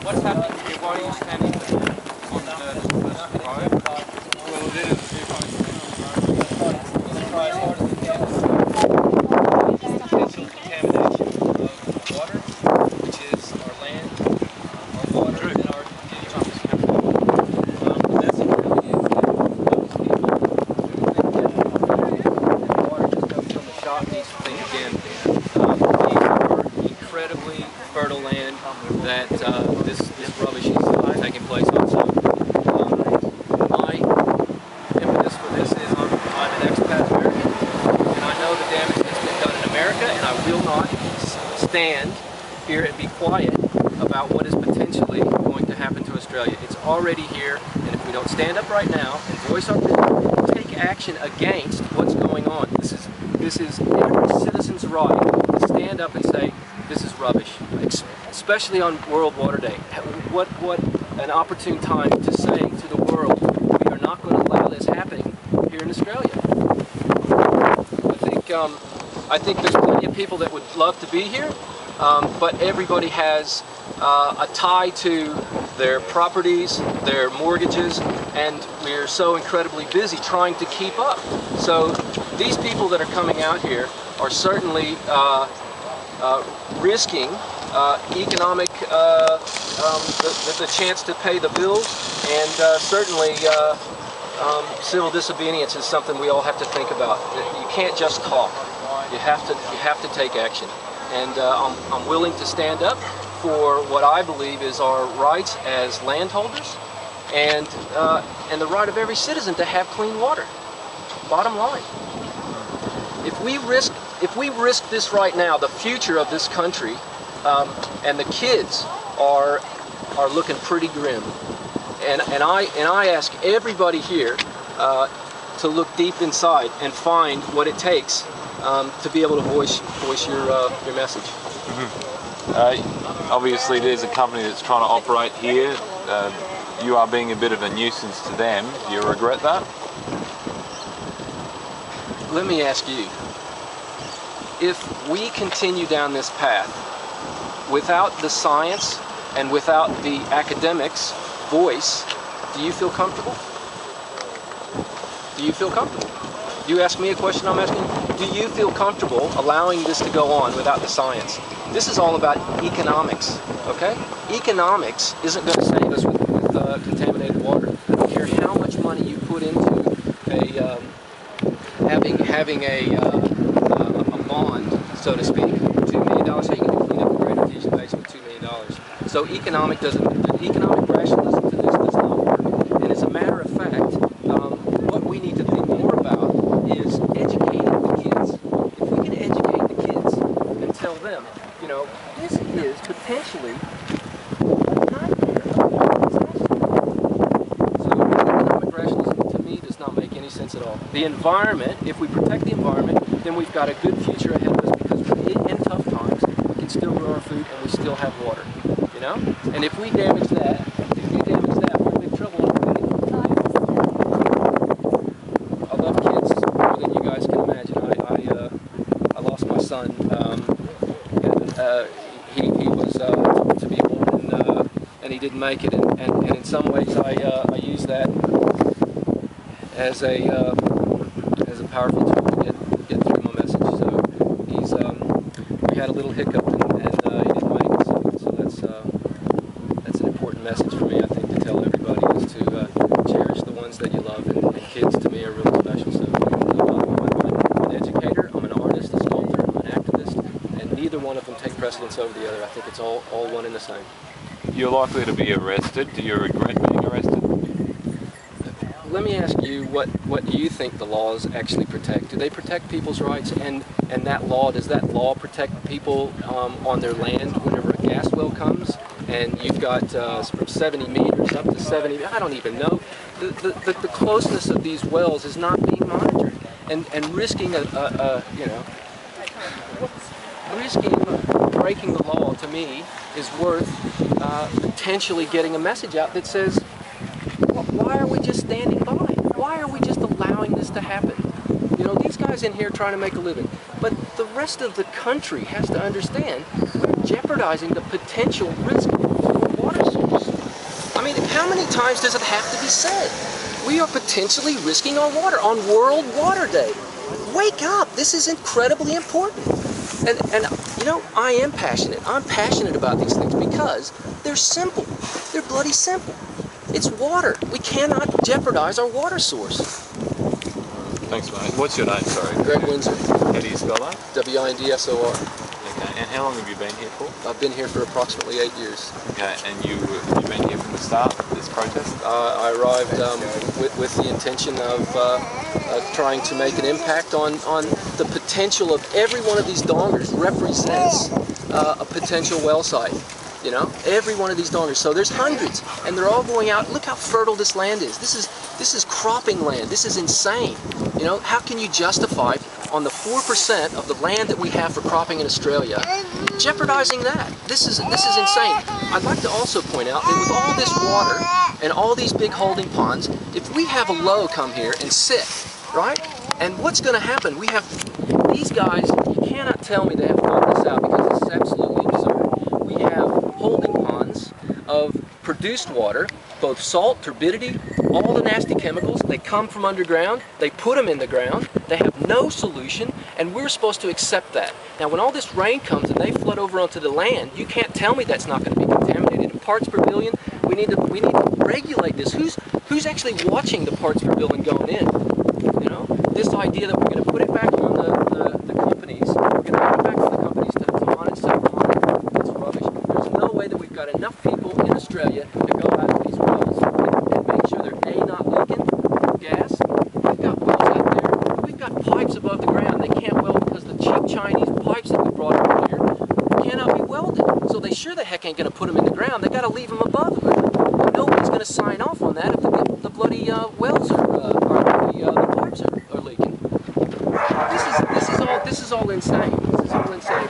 What's happening here? Why are you standing on the first row? Well, it is. Potential contamination of water, which is our land, our water, and our indigenous capital. That's really it. Water just comes from the shop needs to think again. These are incredibly fertile land that this rubbish is taking place on. So my impetus for this is I'm an expat American, and I know the damage that's been done in America, and I will not stand here and be quiet about what is potentially going to happen to Australia. It's already here, and if we don't stand up right now and voice our opinion, take action against what's going on. This is every citizen's right to stand up and say, this is rubbish, especially on World Water Day. What an opportune time to say to the world, we are not going to allow this happening here in Australia. I think there's plenty of people that would love to be here, but everybody has a tie to their properties, their mortgages, and we're so incredibly busy trying to keep up. So these people that are coming out here are certainly risking economic, the chance to pay the bills, and certainly civil disobedience is something we all have to think about. You can't just talk. You have to take action. And I'm willing to stand up for what I believe is our rights as landholders, and the right of every citizen to have clean water. Bottom line. If we risk this right now, the future of this country and the kids are looking pretty grim. And I ask everybody here to look deep inside and find what it takes to be able to voice your message. Mm-hmm. Obviously, there's a company that's trying to operate here. You are being a bit of a nuisance to them. Do you regret that? Let me ask you, if we continue down this path without the science and without the academics' voice, do you feel comfortable? Do you feel comfortable? You ask me a question, I'm asking you, do you feel comfortable allowing this to go on without the science? This is all about economics, okay? Economics isn't going to save us with contaminated water. I don't care how much money you put into having a bond, so to speak, $2 million, so you can clean up a great Artesian Basin with $2 million. So economic rationalism to this does not work. the environment, if we protect the environment, then we've got a good future ahead of us because in tough times, we can still grow our food and we still have water, you know? And if we damage that, we're in big trouble. I love kids more than you guys can imagine. I lost my son. He was to be born and he didn't make it. And in some ways, I use that as a powerful tool to get through my message. So we had a little hiccup and he didn't make it. So that's an important message for me. I think to tell everybody is to cherish the ones that you love, and kids to me are really special. So I'm an educator, I'm an artist, a sculptor, I'm an activist, and neither one of them take precedence over the other. I think it's all one and the same. You're likely to be arrested. Do you regret being arrested? Let me ask you, what do you think the laws actually protect? Do they protect people's rights? And does that law protect people on their land whenever a gas well comes? And you've got from 70 meters up to 70, I don't even know. The closeness of these wells is not being monitored. And risking risking breaking the law, to me, is worth potentially getting a message out that says, why are we just standing by? Why are we just allowing this to happen? You know, these guys in here trying to make a living, but the rest of the country has to understand we're jeopardizing the potential risk to a water source. I mean, how many times does it have to be said? We are potentially risking our water on World Water Day. Wake up! This is incredibly important. And you know, I am passionate. I'm passionate about these things because they're simple. They're bloody simple. It's water. We cannot jeopardize our water source. Thanks, mate. What's your name, sorry? Greg Windsor. How do you spell that? W-I-N-D-S-O-R. Okay, and how long have you been here for? I've been here for approximately 8 years. Okay, and you've been here from the start of this protest? I arrived with the intention of trying to make an impact on the potential of every one of these dongas represents a potential well site. You know, every one of these dongas. So there's hundreds, and they're all going out. Look how fertile this land is. This is cropping land. This is insane. You know, how can you justify on the 4% of the land that we have for cropping in Australia, jeopardizing that? This is insane. I'd like to also point out that with all this water and all these big holding ponds, if we have a low come here and sit, right? And what's going to happen? We have these guys. You cannot tell me they have thought this out because this is absolutely absurd. We have holding ponds of produced water, both salt, turbidity, all the nasty chemicals. They come from underground, they put them in the ground, they have no solution, and we're supposed to accept that. Now when all this rain comes and they flood over onto the land, you can't tell me that's not going to be contaminated. In parts per billion, we need to regulate this. Who's actually watching the parts per billion going in? You know, this idea that we're going to put it back on the companies, we're going to put it back on the companies to monitor stuff on it. It's rubbish. There's no way that we've got enough people in Australia to go out to these wells and make sure they're not leaking gas. We've got wells out there. We've got pipes above the ground. They can't weld because the cheap Chinese pipes that we brought over here cannot be welded. So they sure the heck ain't going to put them in the ground. They got to leave them above the ground. Nobody's going to sign off on that if the bloody wells are the pipes are leaking. This is all insane. This is all insane.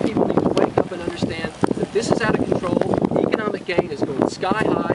People need to wake up and understand that this is out of control. Economic gain is going sky high.